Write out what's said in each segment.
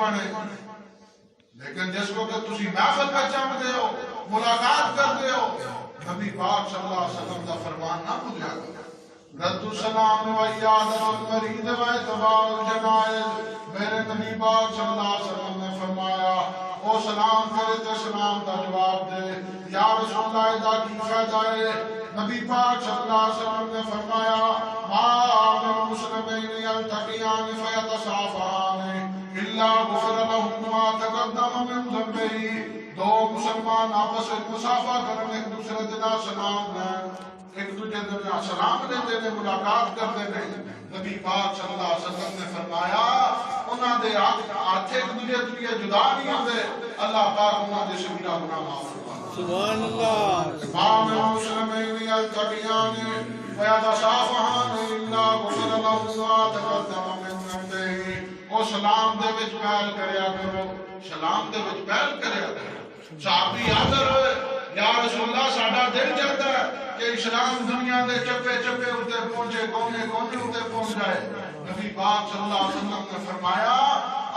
دشمن ہے، لیکن جس وقت تسی محفل میں چمدے ہو، ملاقات کرتے ہو، نبی پاک صلی اللہ علیہ وسلم کا فرمان نہ بھولیا کرو۔ رد السلام و عیادت المریض و اتباع الجنائز، میرے نبی پاک صلی اللہ علیہ وسلم نے فرمایا او سلام کرے تو سلام کا جواب دے۔ یا رسول اللہ دا کی فائدہ ہے؟ نبی پاک صلی اللہ علیہ وسلم نے فرمایا ما من مسلمین یلتقیان فیتصافحان الا غفر لهم ما تقدم من ذنبه۔ دو مسلمان آپس میں مصافحہ کرنے ایک دوسرے دے نال سلام لین، ایک دوسرے دے نال سلام لیندے نے، ملاقات کرتے نے۔ نبی پاک صلی اللہ علیہ وسلم نے فرمایا انہاں دے ہاتھ ایک دوسرے تو جدا نہیں ہوندے، اللہ پاک انہاں دے صغیرہ گناہ معاف فرمائے۔ سبحان اللہ۔ ما مسلمین یلتقیان فیتصافحان الا غفر لهم ما تقدم من ذنبه۔ او سلام دے وچ پہل کریا کرو، سلام دے وچ پہل کریا کرو۔ صحابی حاضر ہوئے، یا رسول اللہ ساڈا دل چاہتا ہے کہ اسلام دنیا دے چپے چپے اتے پہنچے، کونے کونے اتے پہنچ جائے۔ نبی پاک صلی اللہ علیہ وسلم نے فرمایا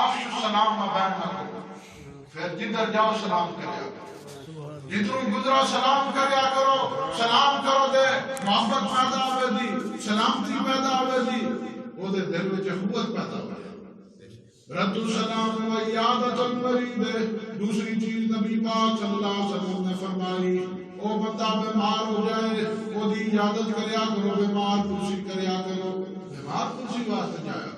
افشوا السلام بینکم، پھر جدھر جاؤ سلام کریا کرو، جدھروں گزرو سلام کریا کرو۔ سلام کرو دے محبت پیدا ہوئے دی، سلامتی پیدا ہوئے دی، وہ دے دل وچ قوت پیدا ہوئے۔ رد السلام و عیادت المریض، دوسری چیز نبی پاک صلی اللہ علیہ وسلم نے فرمائی او بندہ بیمار ہو جائے او دی عیادت کریا کرو، بیمار پرسی کریا کرو، بیمار پرسی واسطے جایا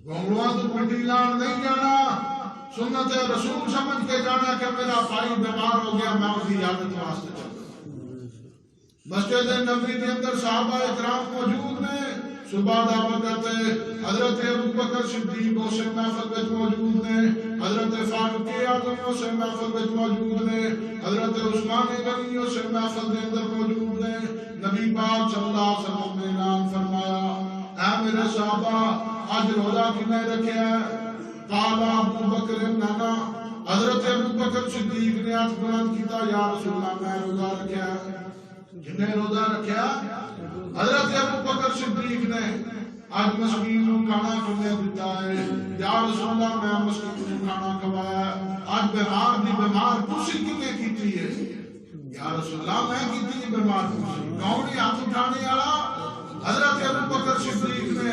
گھومڑواں تو پنڈی لان نہیں جانا، سنت رسول سمجھ کے جانا کہ میرا بھائی بیمار ہو گیا میں اس کی عیادت واسطے چلوں۔ مسجد نبوی کے اندر صحابہ اکرام موجود نے، صبح دعوت کرتے حضرت ابوبکر صدیق اس محفل وچ موجود نے، حضرت فاروق اعظم اس محفل وچ موجود نے، حضرت عثمان غنی اس محفل دے اندر موجود نے۔ نبی پاک صلی اللہ علیہ وسلم نے اعلان فرمایا اے میرے صحابہ آج روزہ کنے رکھیا ہے؟ قال ابوبکر نانا، حضرت ابوبکر صدیق نے ہاتھ بلند کیتا یا رسول اللہ میں روزہ رکھیا ہے۔ جنہیں روزہ رکھیا؟ حضرت ابوبکر صدیق نے آج مسکین کو کھانا کھلنے دیتا ہے، یا رسول اللہ میں مسکین کو کھانا کھوایا، آج بیمار دی بیمار پرسی کنے کیتی ہے؟ یا رسول اللہ میں کیتی ہے بیمار پرسی، کون ہی ہاتھ اٹھانے والا؟ حضرت ابوبکر صدیق نے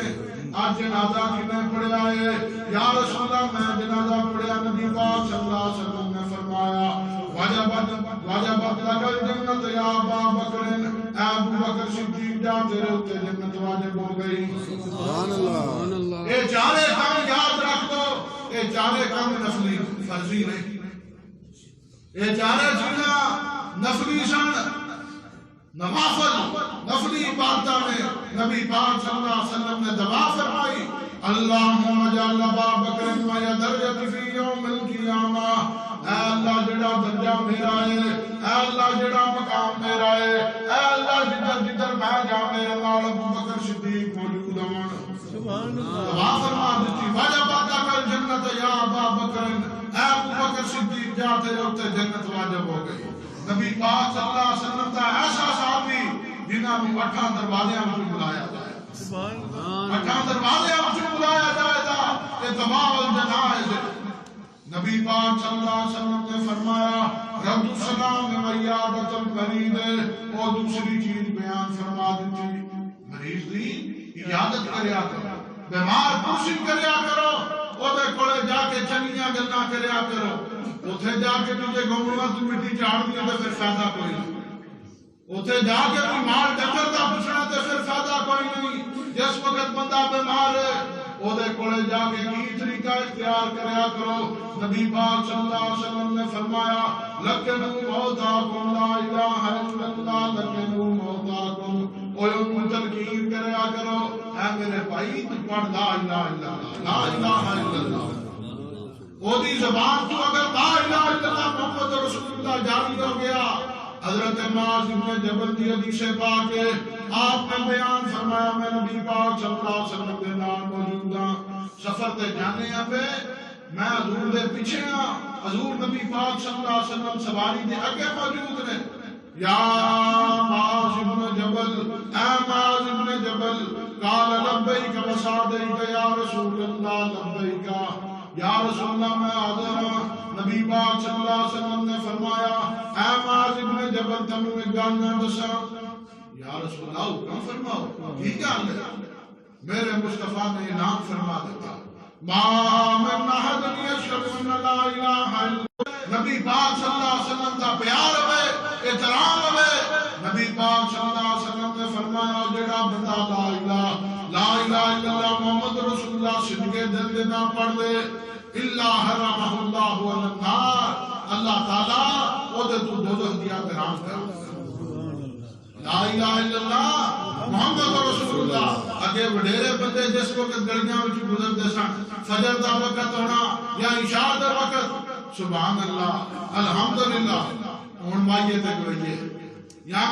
آج جنازہ کنے پڑھیا ہے، یا رسول اللہ میں جنازہ پڑھیا۔ نبی پاک صلی اللہ علیہ وسلم نے فرمایا واجبت لک الجنت یا ابا بکر، اے ابو بکر صدیق جا تیرے اوتے جنت واجب ہو گئی۔ سبحان اللہ۔ اے چارے کام یاد رکھ دو، اے چارے کام نفلی فرضی نہیں، اے چارے چیزاں نفلی سن، نوافل نفلی عبادتاں میں نبی پاک صلی اللہ علیہ وسلم نے دعا فرمائی اللہم اجعل ابا بکر و درجت فی یوم القیامہ، اے اللہ جڑا درجہ میرا ہے، اے اللہ جڑا مقام میرا ہے، اے اللہ جدھر جدھر میں جا میرے نال ابو بکر صدیق موجود ہوں۔ سبحان اللہ۔ دعا فرما دیتی واجبت لک الجنت یا ابا بکر، اے ابو بکر صدیق جا تیرے اوتے جنت واجب ہو گئی۔ نبی پاک صلی اللہ علیہ وسلم کا ایسا صحابی جنہاں نوں اٹھاں دروازیاں وچوں بلایا جائے، سبحان اللہ، اٹھاں دروازیاں وچوں بلایا جائے گا، اتباع الجنائز۔ نبی پاک صلی اللہ علیہ وسلم نے فرمایا رد السلام و عیادت المریض، اور دوسری چیز بیان فرما دیتی مریض دی عیادت کریا کرو، بیمار پرسی کریا کرو، او دے کولے جا کے چنگیاں گلاں کریا کرو، اوتھے جا کے تجھے گھومڑواں تو مٹی چاڑ دیا تے پھر فائدہ کوئی نہیں، اوتھے جا کے کوئی مال ڈنگر دا پوچھنا تے پھر فائدہ کوئی نہیں۔ جس وقت بندہ بیمار ہے او دے کولے جا کے کی طریقہ اختیار کریا کرو۔ نبی پاک صلی اللہ علیہ وسلم نے فرمایا لکنوا موتاکم لا الہ الا اللہ، لکنوا موتاکم، او ان تلقین کریا کرو اے میرے بھائی تو پڑھ لا الہ الا اللہ، لا الہ الا اللہ، وہ دی زبان تو اگر لا الہ الا اللہ محمد رسول اللہ جاری ہو گیا۔ حضرت معاذ بن جبل کی حدیث پاک ہے، آپ نے بیان فرمایا میں نبی پاک صلی اللہ علیہ وسلم کے نام موجود ہاں، سفر تے جانے ہیں پہ میں حضور دے پیچھے ہاں، حضور نبی پاک صلی اللہ علیہ وسلم سواری دے اگے موجود نے۔ یا معاذ بن جبل، اے معاذ بن جبل، قال لبیک و سعدیک یا رسول اللہ لبیک، یا رسول اللہ میں حاضر ہوں. نبی پاک صلی اللہ علیہ وسلم نے فرمایا اے معاذ ابن جبل تمہیں ایک گل نہ دساں. یا رسول اللہ حکم فرماؤ کی گل ہے؟ میرے مصطفیٰ نے انعام فرما دیتا ما من احد یشهد ان لا الہ الا نبی پاک صلی اللہ علیہ وسلم کا پیار ہوئے احترام ہوئے. نبی پاک صلی اللہ علیہ وسلم نے فرمایا جڑا بندہ لا الہ الا اللہ محمد رسول اللہ صدقے دل دے نہ پڑھ دے الا حرمہ اللہ علی النار اللہ تعالی او دے تو دوزخ دیا حرام کر. لا الہ الا اللہ محمد رسول اللہ اگے وڈیرے بندے جس وقت گلیاں وچ گزرتے سن فجر دا وقت ہونا یا عشاء دا وقت سبحان اللہ الحمدللہ ہن مائیے تے گئیے یا